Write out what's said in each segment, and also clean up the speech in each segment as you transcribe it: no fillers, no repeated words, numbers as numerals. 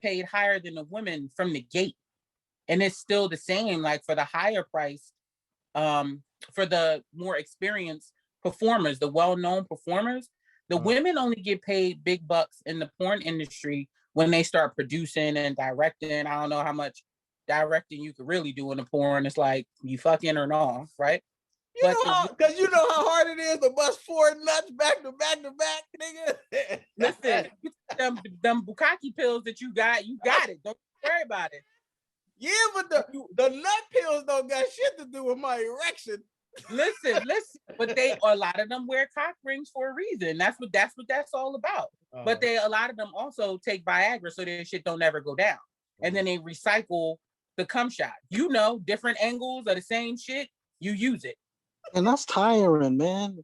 paid higher than the women from the gate. And it's still the same, like for the higher price, for the more experienced performers, the well-known performers, the women only get paid big bucks in the porn industry when they start producing and directing. I don't know how much directing you could really do in the porn. It's like you fucking or no, right? Because you know how hard it is to bust 4 nuts back to back to back, nigga. Listen, them bukkake pills that you got it. Don't worry about it. Yeah, but the nut pills don't got shit to do with my erection. Listen, but a lot of them wear cock rings for a reason. That's what that's all about. But a lot of them also take Viagra so their shit don't ever go down. And then they recycle the cum shot. Different angles of the same shit, you use it. And that's tiring, man.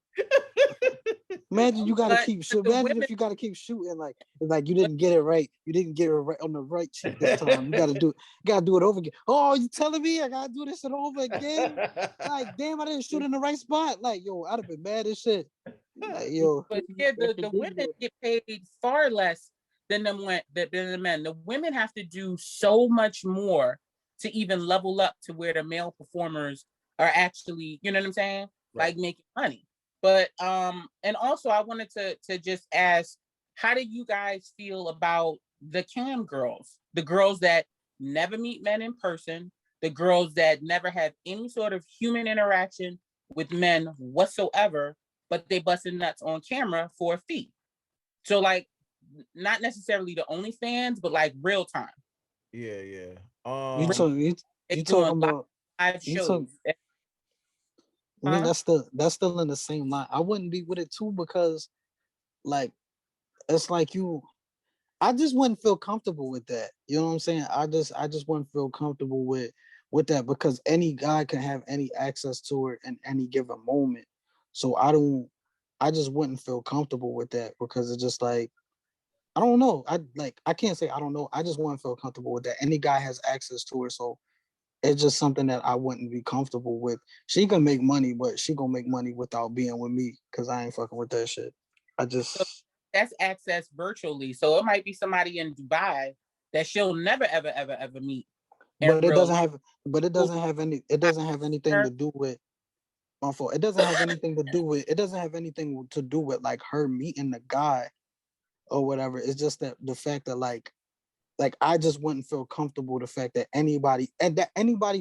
Imagine you gotta keep shooting. Imagine if you gotta keep shooting like you didn't get it right. You didn't get it right on the right cheek this time. You gotta do it over again. Oh, you telling me I gotta do this over again? Like, damn, I didn't shoot in the right spot. Like, yo, I'd have been mad as shit. Like, yo. But yeah, the women get paid far less than the men. The women have to do so much more to even level up to where the male performers are actually, you know what I'm saying? Right. Like making money. But and also I wanted to just ask, how do you guys feel about the cam girls? The girls that never meet men in person, the girls that never have any sort of human interaction with men whatsoever, but they busting nuts on camera for a fee. So like not necessarily the OnlyFans, but like real time. Yeah. You talking about live shows. I mean, that's still in the same line. I wouldn't be with it too because, like, it's like I just wouldn't feel comfortable with that. You know what I'm saying? I just wouldn't feel comfortable with that because any guy can have any access to it in any given moment. So I just wouldn't feel comfortable with that because it's just like, I don't know. I can't say I don't know. I just wouldn't feel comfortable with that. Any guy has access to it, so it's just something that I wouldn't be comfortable with. She can make money, but she gonna make money without being with me because I ain't fucking with that shit. So that's access virtually. So it might be somebody in Dubai that she'll never ever meet. But it doesn't have anything to do with my fault. It doesn't have anything to do with like her meeting the guy or whatever. It's just that the fact that like I just wouldn't feel comfortable the fact that anybody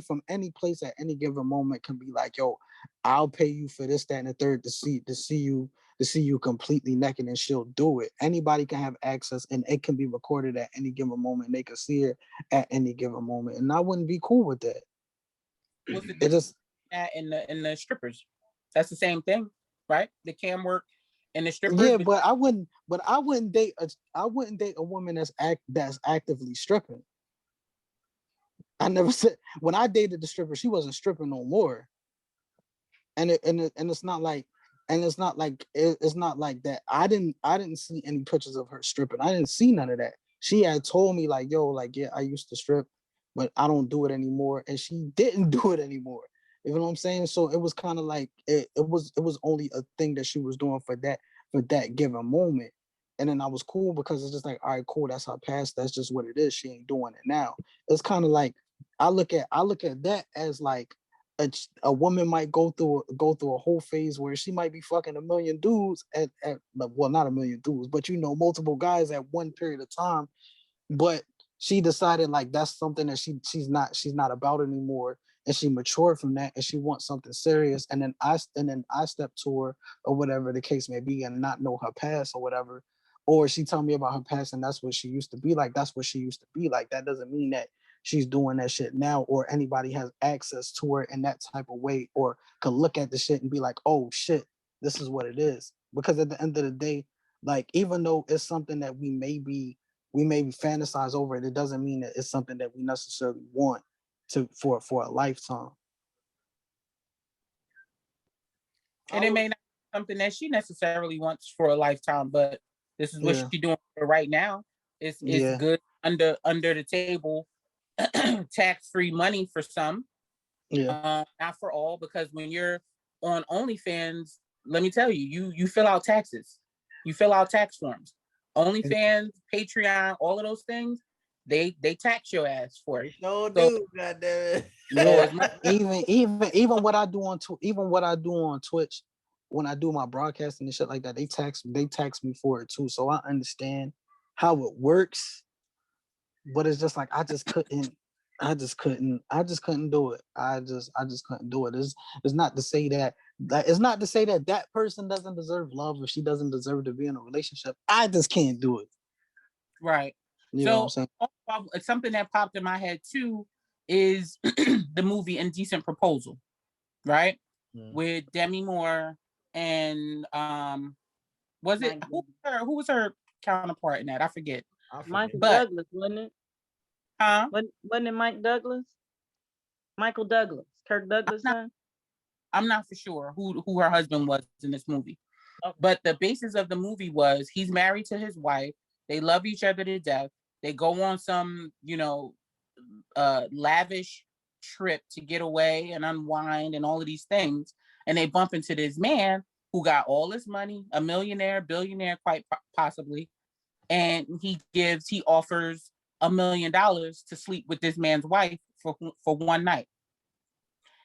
from any place at any given moment can be like, yo, I'll pay you for this, that, and the third to see you completely naked, and she'll do it. Anybody can have access and it can be recorded at any given moment. They can see it at any given moment. And I wouldn't be cool with that. What's the difference in the strippers? That's the same thing, right? The cam work and the strippers. Yeah, but I wouldn't date a woman that's actively stripping. I never said when I dated the stripper, she wasn't stripping no more. And it's not like that. I didn't see any pictures of her stripping. I didn't see none of that. She had told me like, yo, like, yeah, I used to strip, but I don't do it anymore. And she didn't do it anymore. You know what I'm saying? So it was kind of like it was only a thing that she was doing for that given moment. And then I was cool because it's just like, all right, cool, that's her past. That's just what it is. She ain't doing it now. It's kind of like I look at that as like a woman might go through a whole phase where she might be fucking a million dudes well, not a million dudes, but multiple guys at one period of time. But she decided like that's something that she's not about anymore, and she matured from that, and she wants something serious. And then I step to her or whatever the case may be, and not know her past or whatever, or she tell me about her past and that's what she used to be like. That's what she used to be like. That doesn't mean that she's doing that shit now, or anybody has access to her in that type of way, or could look at the shit and be like, oh shit, this is what it is. Because at the end of the day, like, even though it's something that we maybe fantasize over it doesn't mean that it's something that we necessarily want for a lifetime. And it may not be something that she necessarily wants for a lifetime, but this is what she's doing for right now. It's good under the table, tax-free money for some. Not for all, because when you're on OnlyFans, let me tell you, you fill out taxes. You fill out tax forms. OnlyFans, Patreon, all of those things, they tax your ass for it. No, So, dude, goddamn it. so as Yeah, much even what I do on Twitch, when I do my broadcasting and shit like that, they tax me for it too. So I understand how it works, but it's just like I just couldn't do it. I just couldn't do it. It's not to say that that person doesn't deserve love or she doesn't deserve to be in a relationship. I just can't do it. right. You know what I'm So saying? something that popped in my head too is the movie Indecent Proposal, right? With Demi Moore and was it who was her counterpart in that? I forget. Michael But Douglas, wasn't it? huh? Wasn't it Mike Douglas? Michael Douglas, Kirk Douglas' son? I'm not for sure who her husband was in this movie. Okay. But the basis of the movie was he's married to his wife. They love each other to death. They go on some, lavish trip to get away and unwind and all of these things. And they bump into this man who got all this money, a millionaire, billionaire, quite possibly. And he offers $1 million to sleep with this man's wife for one night.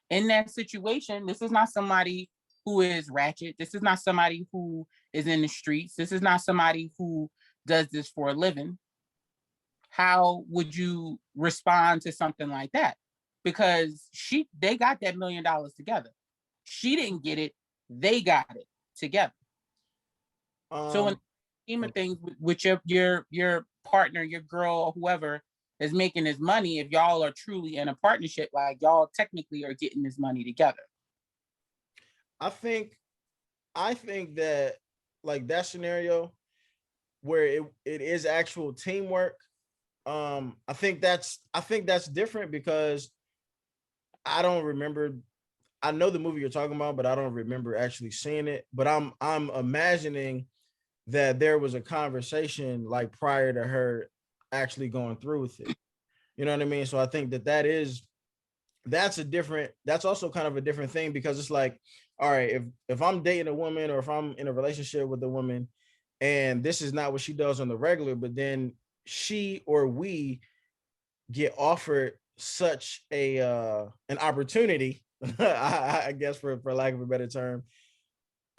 In that situation, this is not somebody who is ratchet. This is not somebody who is in the streets. This is not somebody who does this for a living. How would you respond to something like that? Because they got that $1 million together. She didn't get it. They got it together. So in the scheme of things, with your partner, your girl, or whoever is making this money, if y'all are truly in a partnership, like y'all technically are getting this money together. I think that like that scenario where it is actual teamwork, I think that's different because I don't remember. I know the movie you're talking about, but I don't remember actually seeing it. But I'm imagining that there was a conversation like prior to her actually going through with it. You know what I mean? So I think that's also kind of a different thing, because it's like, all right, if I'm dating a woman or if I'm in a relationship with a woman and this is not what she does on the regular, but then she or we get offered such an opportunity, I guess for lack of a better term,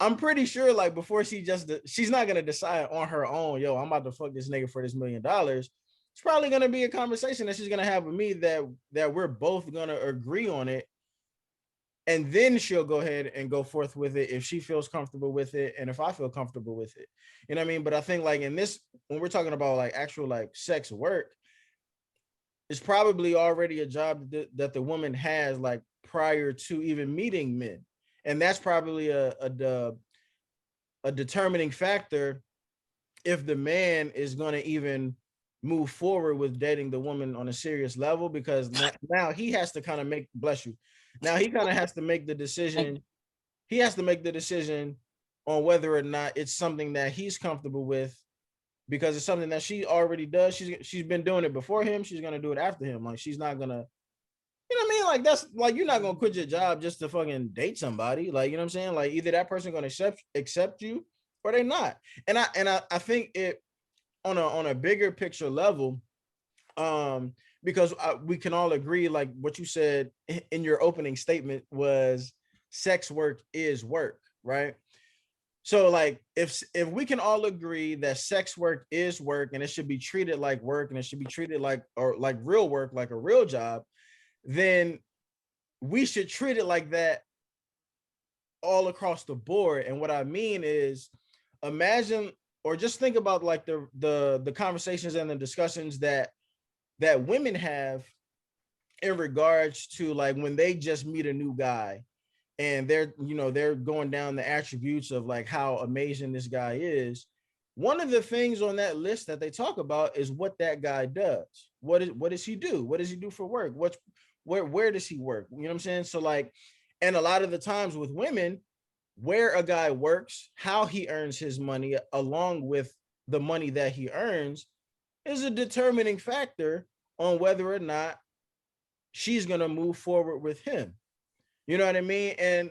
I'm pretty sure like before she's not gonna decide on her own, yo, I'm about to fuck this nigga for this $1 million. It's probably gonna be a conversation that she's gonna have with me that we're both gonna agree on it. And then she'll go ahead and go forth with it if she feels comfortable with it and if I feel comfortable with it. You know what I mean? But I think like in this, when we're talking about like actual like sex work, it's probably already a job that the woman has like prior to even meeting men. And that's probably a determining factor if the man is going to even move forward with dating the woman on a serious level, because now he has to kind of bless you. Now he kind of has to make the decision. He has to make the decision on whether or not it's something that he's comfortable with, because it's something that she already does. She's been doing it before him. She's going to do it after him. Like she's not going to, you know what I mean? Like that's like, you're not going to quit your job just to fucking date somebody. Like, you know what I'm saying? Like either that person going to accept you or they not. And I think it on a bigger picture level, because we can all agree, like what you said in your opening statement was sex work is work, right? So like if we can all agree that sex work is work and it should be treated like work and it should be treated like real work, like a real job, then we should treat it like that all across the board. And what I mean is, imagine or just think about like the conversations and the discussions that women have in regards to like when they just meet a new guy and they're going down the attributes of like how amazing this guy is. One of the things on that list that they talk about is what that guy does. What does he do? What does he do for work? Where does he work? You know what I'm saying? So like, and a lot of the times with women, where a guy works, how he earns his money, along with the money that he earns, is a determining factor on whether or not she's gonna move forward with him. You know what I mean? And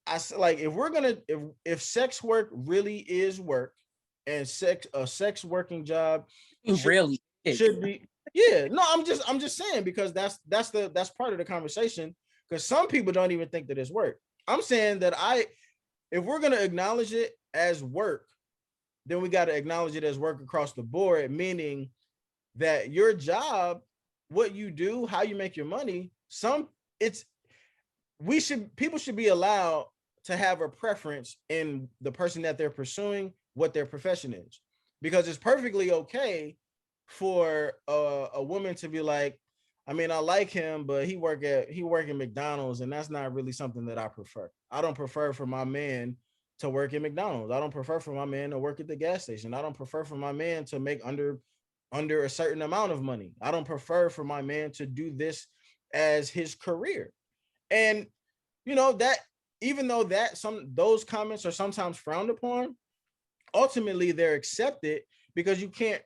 I like, if sex work really is work, and a sex working job It really is. should be Yeah, no, I'm just saying, because that's part of the conversation, because some people don't even think that it's work. I'm saying that if we're gonna acknowledge it as work, then we got to acknowledge it as work across the board, meaning that your job, what you do, how you make your money, people should be allowed to have a preference in the person that they're pursuing, what their profession is, because it's perfectly okay for a woman to be like, I mean, I like him, but he work at McDonald's, and that's not really something that I prefer. I don't prefer for my man to work at McDonald's. I don't prefer for my man to work at the gas station. I don't prefer for my man to make under a certain amount of money. I don't prefer for my man to do this as his career. And that, even though that those comments are sometimes frowned upon, ultimately they're accepted, because you can't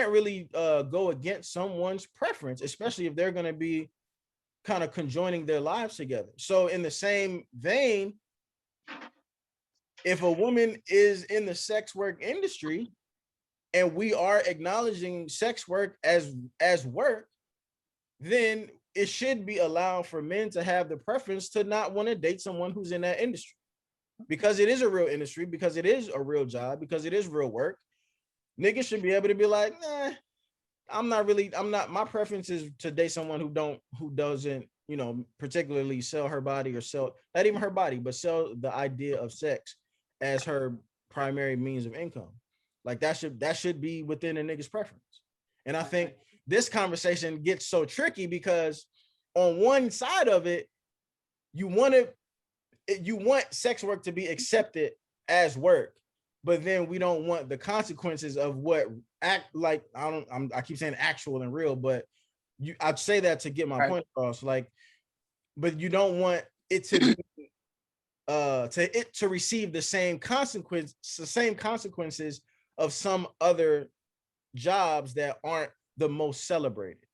really go against someone's preference, especially if they're going to be kind of conjoining their lives together. So in the same vein, if a woman is in the sex work industry and we are acknowledging sex work as work, then it should be allowed for men to have the preference to not want to date someone who's in that industry, because it is a real industry, because it is a real job, because it is real work. Niggas should be able to be like, nah, my preference is to date someone who doesn't, particularly sell her body, or sell, not even her body, but sell the idea of sex as her primary means of income. Like that should be within a nigga's preference. And I think this conversation gets so tricky, because on one side of it, you want sex work to be accepted as work, but then we don't want the consequences of what I keep saying actual and real, but I'd say that to get my point across. Like, but you don't want it to be to receive the same consequences of some other jobs that aren't the most celebrated.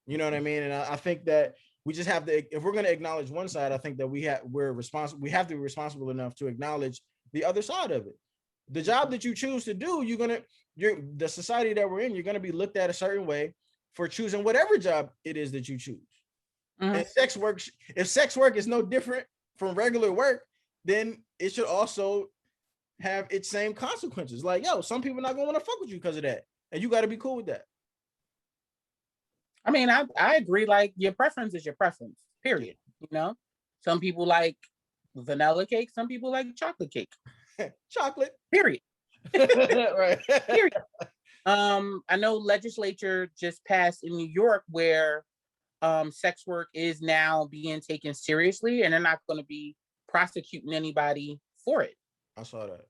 You know what I mean? And I think that we just have to, if we're going to acknowledge one side, I think that we have to be responsible enough to acknowledge the other side of it. The job that you choose to do, the society that we're in, you're going to be looked at a certain way for choosing whatever job it is that you choose. And if sex work is no different from regular work, then it should also have its same consequences. Like, yo, some people not gonna want to fuck with you because of that, and you got to be cool with that. I mean, I agree. Like, your preference is your preference, period. Some people like vanilla cake, some people like chocolate cake. Chocolate, period. Right. Period. I know legislature just passed in New York where sex work is now being taken seriously, and they're not going to be prosecuting anybody for it. I saw that.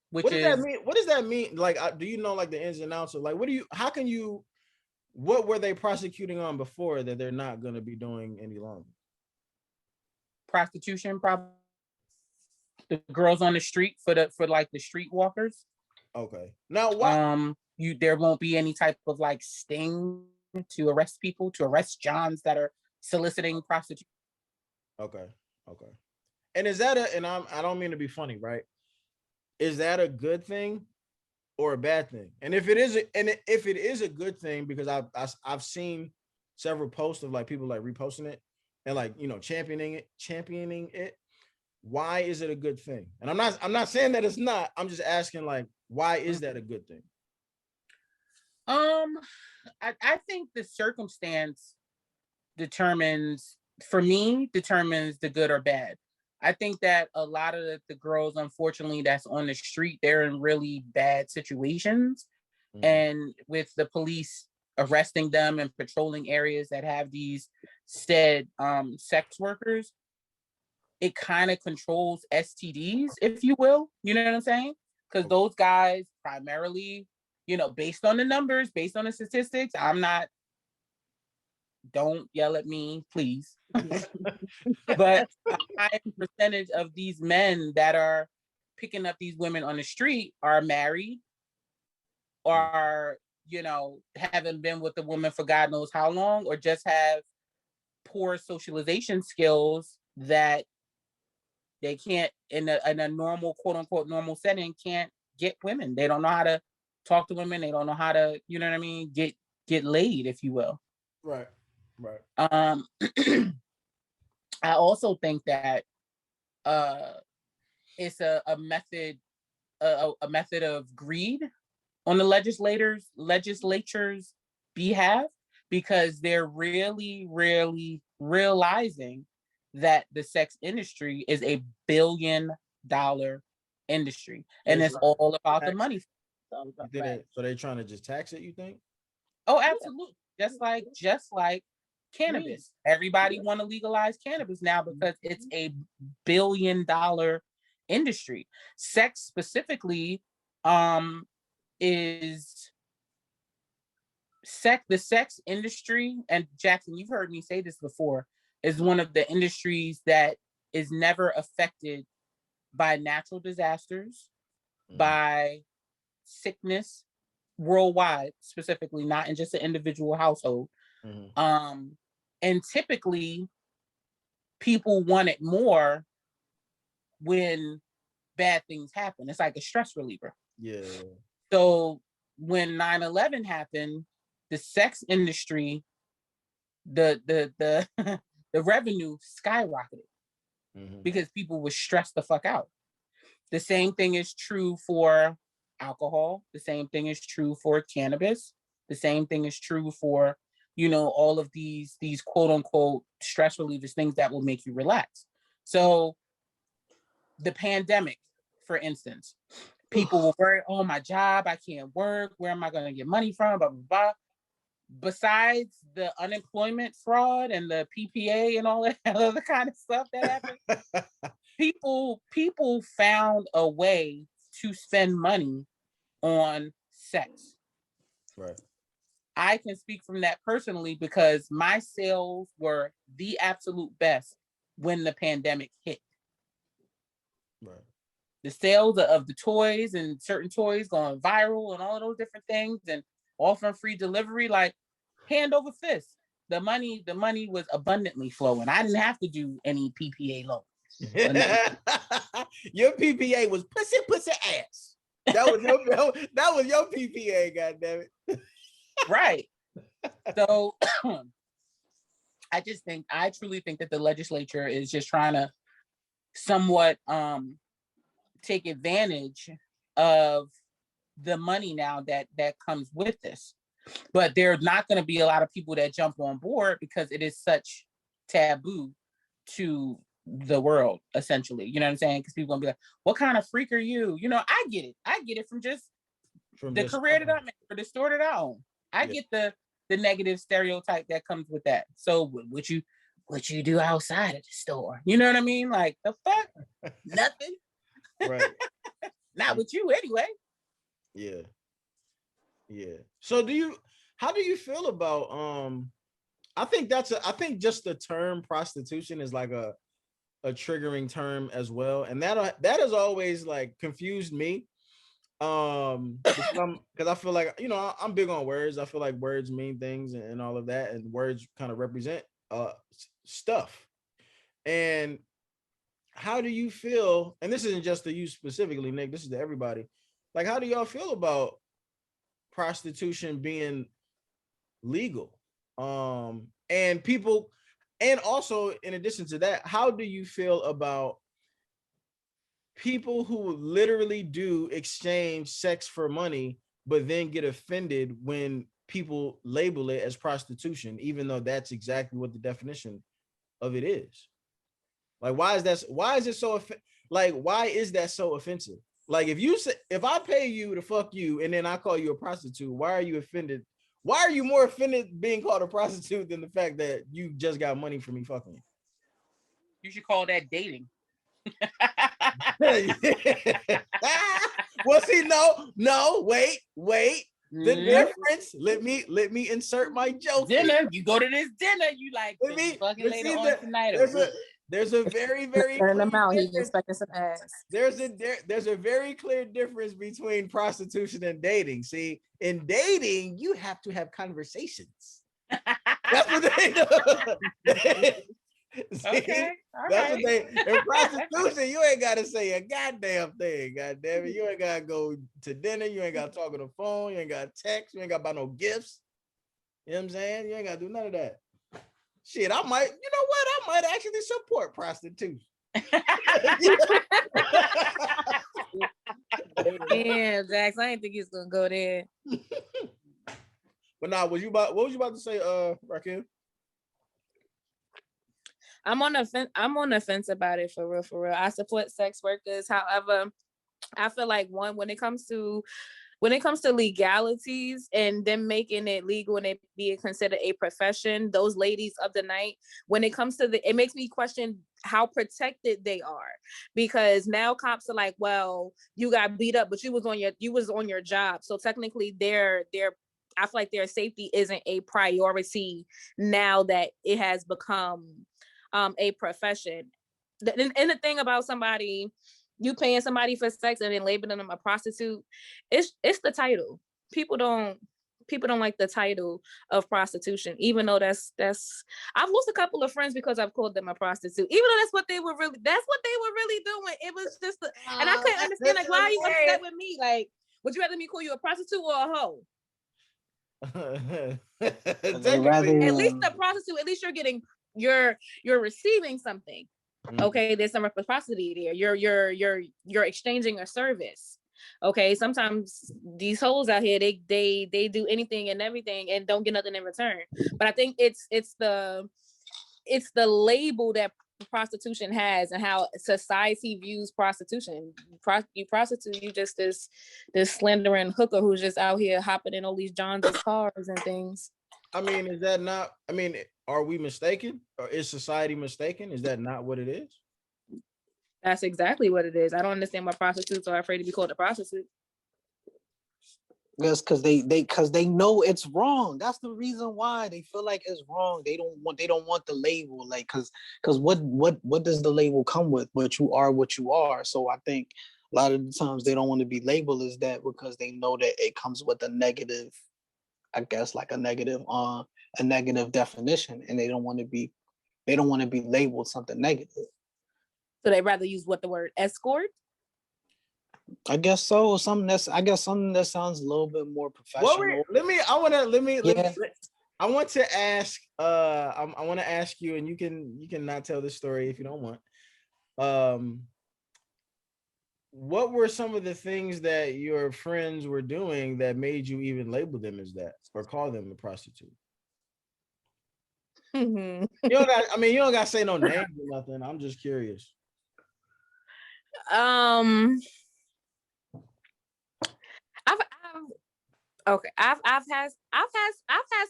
Which what does that mean? Like, do you know, like, the ins and outs of, like, what were they prosecuting on before that they're not going to be doing any longer? Prostitution, probably. The girls on the street for the street walkers. Okay. Now what? There won't be any type of like sting to arrest people, to arrest Johns that are soliciting prostitution. Okay. And is that I don't mean to be funny, right? Is that a good thing or a bad thing? And if it is a good thing, because I've seen several posts of, like, people like reposting it and, like, championing it. Why is it a good thing? And I'm not saying that it's not. I'm just asking, like, why is that a good thing? I think the circumstance determines the good or bad. I think that a lot of the girls, unfortunately, that's on the street, they're in really bad situations. And with the police arresting them and patrolling areas that have these said sex workers, it kind of controls STDs, if you will. You know what I'm saying? Because those guys primarily, based on the numbers, based on the statistics, don't yell at me, please. But a high percentage of these men that are picking up these women on the street are married, or, haven't been with the woman for God knows how long, or just have poor socialization skills that they can't, in a normal, quote unquote, normal setting, can't get women. They don't know how to talk to women. They don't know how to, you know what I mean, get laid, if you will. Right. I also think that it's a method of greed on the legislature's behalf, because they're really realizing that the sex industry is a $1 billion industry, and it's all about the money. So they're trying to just tax it, you think? Oh, absolutely. Just like cannabis. Everybody want to legalize cannabis now because it's a $1 billion industry. Sex specifically is the sex industry, and Jackson, you've heard me say this before, is one of the industries that is never affected by natural disasters, by sickness worldwide, specifically, not in just an individual household. And typically people want it more when bad things happen. It's like a stress reliever. Yeah. So when 9/11 happened, the sex industry, the the revenue skyrocketed because people were stressed the fuck out. The same thing is true for alcohol. The same thing is true for cannabis. The same thing is true for, all of these quote unquote stress relievers, things that will make you relax. So the pandemic, for instance, people will worry, oh, my job, I can't work. Where am I going to get money from? Blah, blah, blah. Besides the unemployment fraud and the PPA and all that other kind of stuff that happened, people found a way to spend money on sex. Right. I can speak from that personally because my sales were the absolute best when the pandemic hit. Right. The sales of the toys and certain toys going viral and all of those different things and offering free delivery, like hand over fist. The money was abundantly flowing. I didn't have to do any PPA loans. Your PPA was pussy ass. That was your PPA, goddammit. Right. So I truly think that the legislature is just trying to somewhat take advantage of the money now that comes with this. But there's not going to be a lot of people that jump on board because it is such taboo to the world, essentially. You know what I'm saying? Because people gonna be like, what kind of freak are you? I get it from the career that I'm in, or the store that I own. I get the negative stereotype that comes with that. So what you do outside of the store? You know what I mean? Like, the fuck? Nothing. Right. Not with you anyway. Yeah. So how do you feel about I think just the term prostitution is like a triggering term as well, and that has always like confused me, because I feel like, I'm big on words. I feel like words mean things and all of that, and words kind of represent stuff. And how do you feel, and this isn't just to you specifically, Nick, this is to everybody, like, how do y'all feel about prostitution being legal? And people, and also in addition to that, how do you feel about people who literally do exchange sex for money, but then get offended when people label it as prostitution, even though that's exactly what the definition of it is? Like, why is that so offensive? Like, if I pay you to fuck you and then I call you a prostitute, why are you offended? Why are you more offended being called a prostitute than the fact that you just got money from me fucking you? You should call that dating. Well, see, no, wait. The difference. Let me insert my joke. Dinner. You go to this dinner. You like fucking later on tonight. There's a very turn them out. He's expecting some ass. There's a very clear difference between prostitution and dating. See, in dating, you have to have conversations. That's what they do. See, Okay. All that's right. what they in prostitution. You ain't gotta say a goddamn thing. God damn it, you ain't gotta go to dinner. You ain't gotta talk on the phone. You ain't gotta text. You ain't gotta buy no gifts. You know what I'm saying? You ain't gotta do none of that. Shit, I might. You know what? I might actually support prostitution. Damn, Jax, I didn't think he was gonna go there. But now, what was you about to say, Raquel? I'm on the fence about it, for real, for real. I support sex workers. However, I feel like when it comes to legalities and them making it legal and it being considered a profession, those ladies of the night, when it comes to it makes me question how protected they are, because now cops are like, well, you got beat up, but you was on your job, so technically I feel like their safety isn't a priority now that it has become a profession. And the thing about you paying somebody for sex and then labeling them a prostitute, it's the title. People don't like the title of prostitution, even though that's I've lost a couple of friends because I've called them a prostitute, even though that's what they were really doing. It was just and I couldn't understand, like, why are you upset with me? Like, would you rather me call you a prostitute or a hoe? At least the prostitute, at least you're receiving something. Okay, there's some reciprocity there. You're exchanging a service. Okay, sometimes these hoes out here, they do anything and everything and don't get nothing in return. But I think it's the label that prostitution has and how society views prostitution. You prostitute, you just this slandering hooker who's just out here hopping in all these Johns' cars and things. I mean, is that not? I mean, are we mistaken, or is society mistaken? Is that not what it is? That's exactly what it is. I don't understand why prostitutes are afraid to be called a prostitute. Yes, because they know it's wrong. That's the reason why they feel like it's wrong. They don't want the label, like, because what does the label come with? But you are what you are. So I think a lot of the times they don't want to be labeled as that because they know that it comes with a negative, I guess, like a negative definition, and they don't want to be labeled something negative. So they rather use the word escort? I guess so. Something that sounds a little bit more professional. I want to ask. I want to ask you, and you can not tell this story if you don't want. What were some of the things that your friends were doing that made you even label them as that or call them a prostitute? Mm-hmm. You don't got to say no names or nothing. I'm just curious. I've had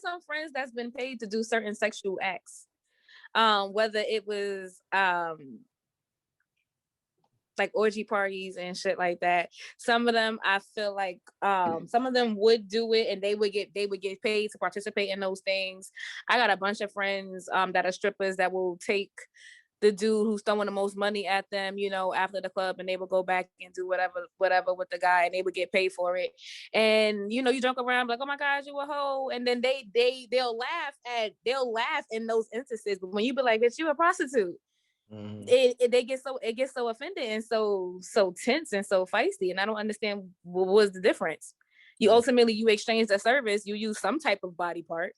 some friends that's been paid to do certain sexual acts, whether it was like orgy parties and shit like that. Some of them, I feel like some of them would do it and they would get paid to participate in those things. I got a bunch of friends that are strippers that will take the dude who's throwing the most money at them, after the club, and they will go back and do whatever with the guy, and they would get paid for it. And you joke around like, oh my gosh, you a hoe, and then they'll laugh in those instances. But when you be like, bitch, you a prostitute, it gets so offended and so tense and so feisty, and I don't understand what was the difference. You ultimately exchange a service, you use some type of body part.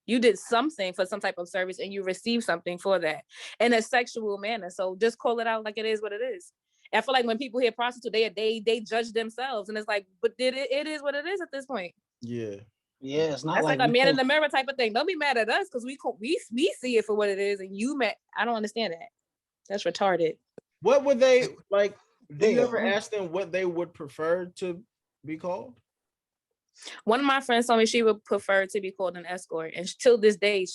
You did something for some type of service and you receive something for that in a sexual manner. So just call it out like it is what it is. I feel like when people hear prostitute, they judge themselves, and it's like, but it is what it is at this point. Yeah. Yeah, it's not That's like a man in the mirror type of thing. Don't be mad at us because we see it for what it is, and you mad. I don't understand that. That's retarded. What would they like? Do you ever ask them what they would prefer to be called? One of my friends told me she would prefer to be called an escort, and till this day,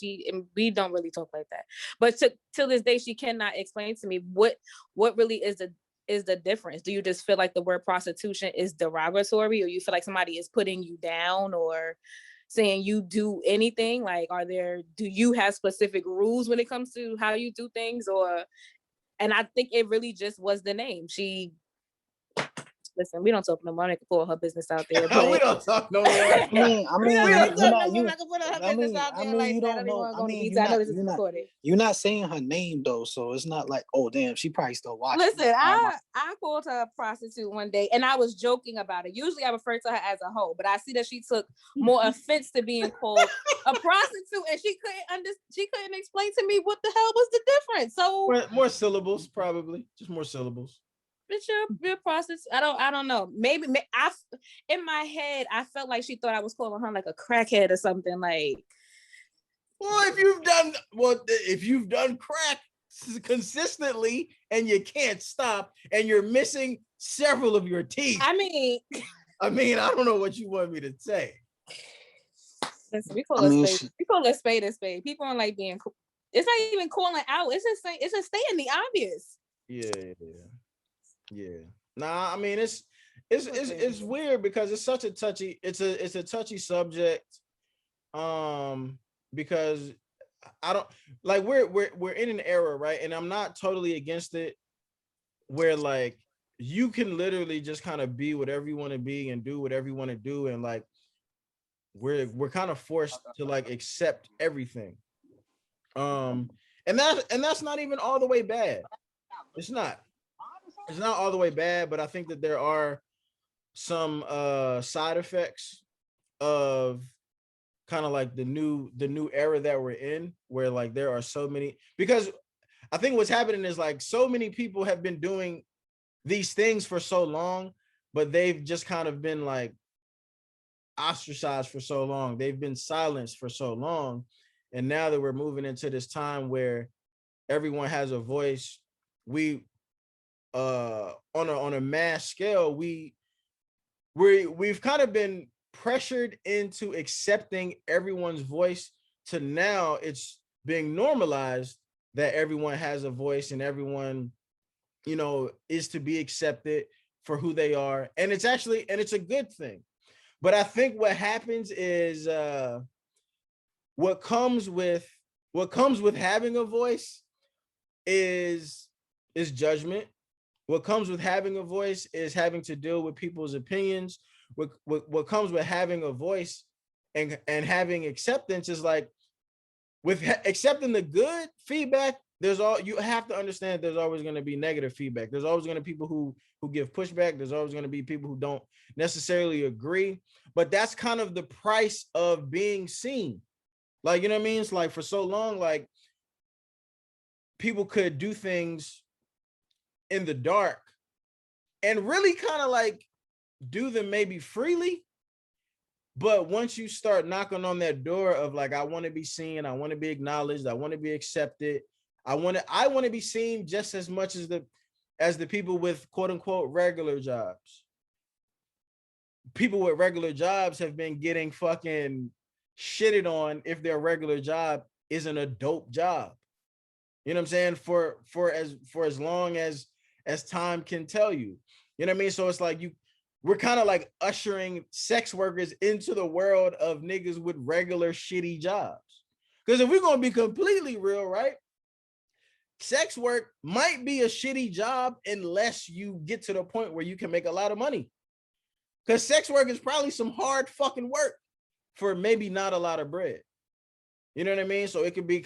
we don't really talk like that. But till this day, she cannot explain to me what really is the difference. Do you just feel like the word prostitution is derogatory, or you feel like somebody is putting you down, or saying you do anything? Like, do you have specific rules when it comes to how you do things, or? And I think it really just was the name. listen, we don't talk no more. I can pull her business out there. We But don't talk no more. I mean, we don't talk no more. you, I can put her I business mean, out I there mean, like you that. I don't don't even know. want to I go to mean, detail. I know this is recorded. you're not saying her name though, so it's not like, oh damn, she probably still watching. Listen, I called her a prostitute one day, and I was joking about it. Usually, I refer to her as a hoe, but I see that she took more offense to being called a prostitute, and she couldn't explain to me what the hell was the difference. So More syllables, probably, just more syllables. But you're a prostitute. I don't know. Maybe in my head, I felt like she thought I was calling her like a crackhead or something. Like, well, if you've done crack consistently and you can't stop, and you're missing several of your teeth. I mean, I don't know what you want me to say. Listen, we call a spade a spade. People don't like being cool. It's not even calling out. It's just stating the obvious. Yeah. Nah, I mean it's weird because it's such a touchy, it's a touchy subject. Because I don't like we're in an era, right? And I'm not totally against it, where like you can literally just kind of be whatever you want to be and do whatever you want to do, and like we're kind of forced to like accept everything. And that's not even all the way bad. It's not all the way bad, but I think that there are some side effects of kind of like the new era that we're in, where like there are so many, because I think what's happening is like so many people have been doing these things for so long, but they've just kind of been like ostracized for so long. They've been silenced for so long. And now that we're moving into this time where everyone has a voice, we on a mass scale, we've kind of been pressured into accepting everyone's voice, to now it's being normalized that everyone has a voice and everyone, is to be accepted for who they are. And it's a good thing. But I think what happens is what comes with having a voice is judgment. What comes with having a voice is having to deal with people's opinions. What comes with having a voice and having acceptance is like, with accepting the good feedback, you have to understand there's always going to be negative feedback. There's always going to be people who give pushback. There's always going to be people who don't necessarily agree. But that's kind of the price of being seen. Like, you know what I mean? It's like for so long, like people could do things in the dark and really kind of like do them maybe freely. But once you start knocking on that door of like, I want to be seen, I want to be acknowledged, I want to be accepted, I want to be seen just as much as the people with quote unquote regular jobs. People with regular jobs have been getting fucking shitted on if their regular job isn't a dope job. You know what I'm saying? For as long as time can tell you. You know what I mean? So it's like we're kind of like ushering sex workers into the world of niggas with regular shitty jobs. Because if we're going to be completely real, right? Sex work might be a shitty job unless you get to the point where you can make a lot of money. Because sex work is probably some hard fucking work for maybe not a lot of bread. You know what I mean? So it could be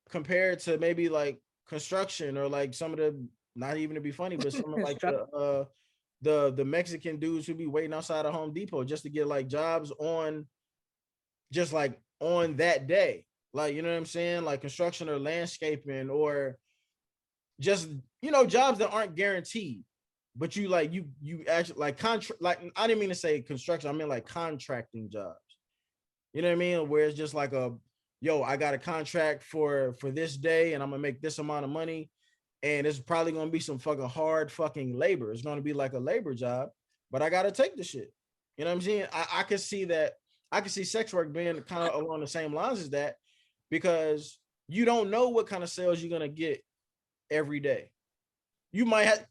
compared to maybe like construction, or like some of the, not even to be funny, but some of like the Mexican dudes who be waiting outside of Home Depot just to get like jobs on that day. Like, you know what I'm saying? Like construction or landscaping, or just, jobs that aren't guaranteed, but you actually like contract, like, I didn't mean to say construction, I mean like contracting jobs. You know what I mean? Where it's just like I got a contract for this day and I'm gonna make this amount of money. And it's probably going to be some fucking hard fucking labor. It's going to be like a labor job, but I got to take the shit. You know what I'm saying? I could see that. I could see sex work being kind of along the same lines as that, because you don't know what kind of sales you're going to get every day. You might have,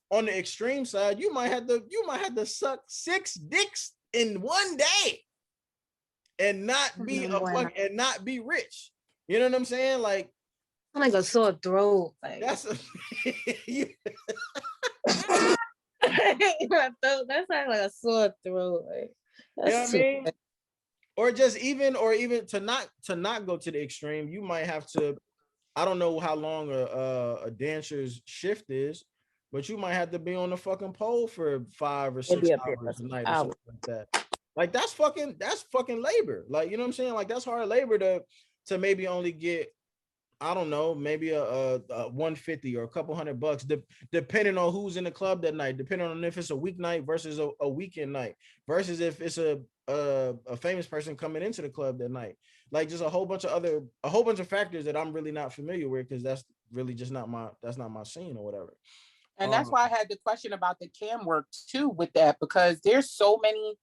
on the extreme side, you might have to suck 6 dicks in one day and not be and not be rich. You know what I'm saying? Like I'm like a sore throat. Like that's My throat, that's like a sore throat. Like, You know what I that's too mean? Or just even to not go to the extreme, you might have to, I don't know how long a dancer's shift is, but you might have to be on the fucking pole for 5 or 6 be up there hours for a night or hours. something like that. Like that's fucking labor. Like, you know what I'm saying? Like that's hard labor to maybe only get, I don't know, maybe a 150 or a couple $100, depending on who's in the club that night, depending on if it's a weeknight versus a weekend night, versus if it's a famous person coming into the club that night. Like just a whole bunch of factors that I'm really not familiar with, because that's really just not my scene or whatever. And that's why I had the question about the cam work too with that, because there's so many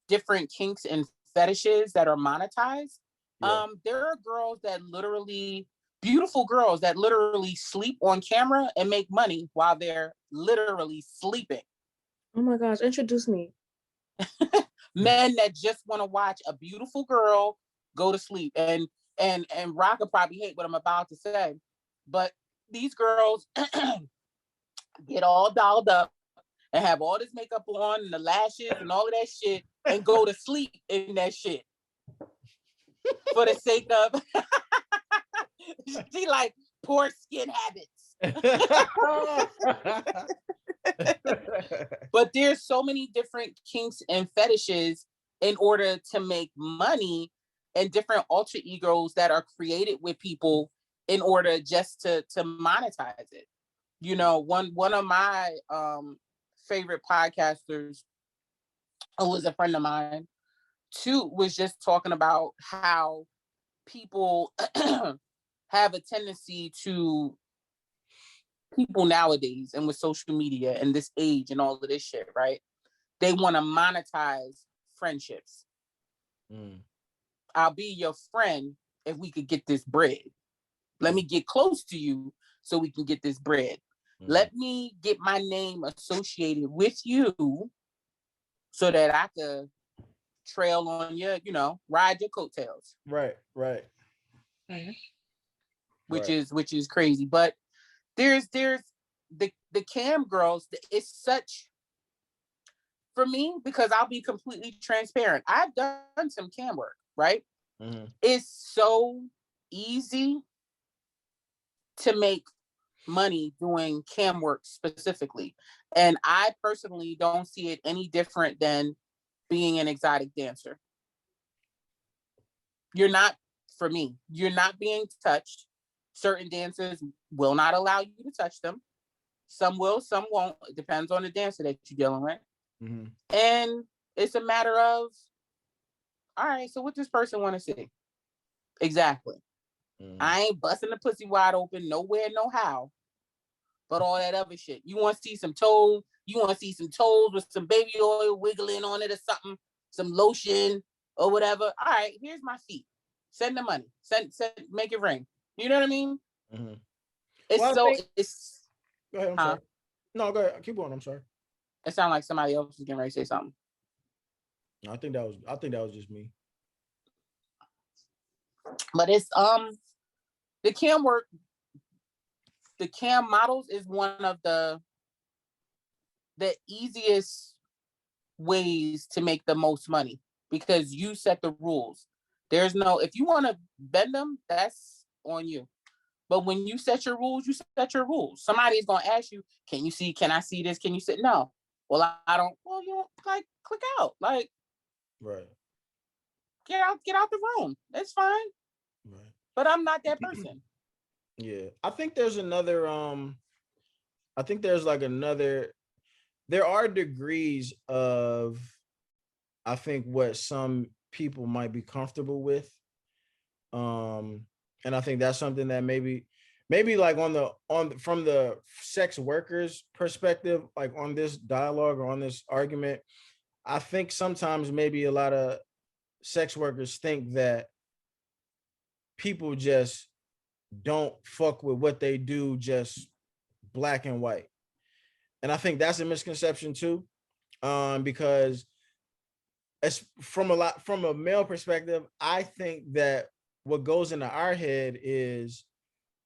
different kinks and fetishes that are monetized. Yeah. There are girls that literally, beautiful girls that literally sleep on camera and make money while they're literally sleeping. Oh my gosh, introduce me. Men that just want to watch a beautiful girl go to sleep. And Rock will probably hate what I'm about to say, but these girls get all dolled up and have all this makeup on and the lashes and all of that shit and go to sleep in that shit for the sake of she like poor skin habits. But there's so many different kinks and fetishes in order to make money, and different alter egos that are created with people in order just to monetize it. You know, one of my favorite podcasters, who was a friend of mine too, was just talking about how people have a tendency to, people nowadays and with social media and this age and all of this shit, right? They want to monetize friendships. I'll be your friend if we could get this bread. Let me get close to you so we can get this bread. Let me get my name associated with you so that I could trail on your, ride your coattails. Right. Which is crazy. But there's the cam girls. It's such, for me, because I'll be completely transparent, I've done some cam work, right? It's so easy to make money doing cam work specifically, and I personally don't see it any different than being an exotic dancer. You're not being touched. Certain dancers will not allow you to touch them. Some will, some won't. It depends on the dancer that you're dealing with. And it's a matter of, all right, so what this person want to see? Exactly. I ain't busting the pussy wide open nowhere, no how. But all that other shit. You want to see some toes? You want to see some toes with some baby oil wiggling on it or something, some lotion or whatever. All right, here's my feet. Send the money. Send, make it ring. You know what I mean? It's Go ahead. I'm sorry. No, go ahead. Keep going. I'm sorry. It sounded like somebody else was getting ready to say something. I think that was just me. But it's the cam work, the cam models is one of the easiest ways to make the most money, because you set the rules. There's no, if you want to bend them, that's on you. But when you set your rules, you set your rules. Somebody's gonna ask you, can I see this? Can you sit? No. Well, I don't. Well, you don't, like, click out. Like, right. Get out the room. It's fine. Right. But I'm not that person. Yeah. I think there's another, there are degrees of, I think, what some people might be comfortable with. And I think that's something that maybe like from the sex workers perspective, like on this dialogue or on this argument, I think sometimes maybe a lot of sex workers think that people just don't fuck with what they do, just black and white. And I think that's a misconception too. Because as from a male perspective, I think that what goes into our head is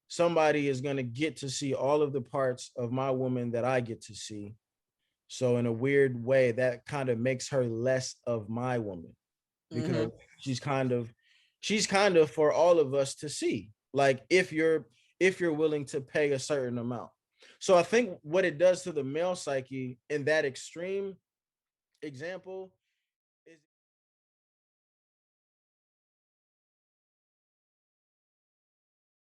somebody is going to get to see all of the parts of my woman that I get to see. So in a weird way, that kind of makes her less of my woman, because she's kind of for all of us to see. Like if you're willing to pay a certain amount. So I think what it does to the male psyche in that extreme example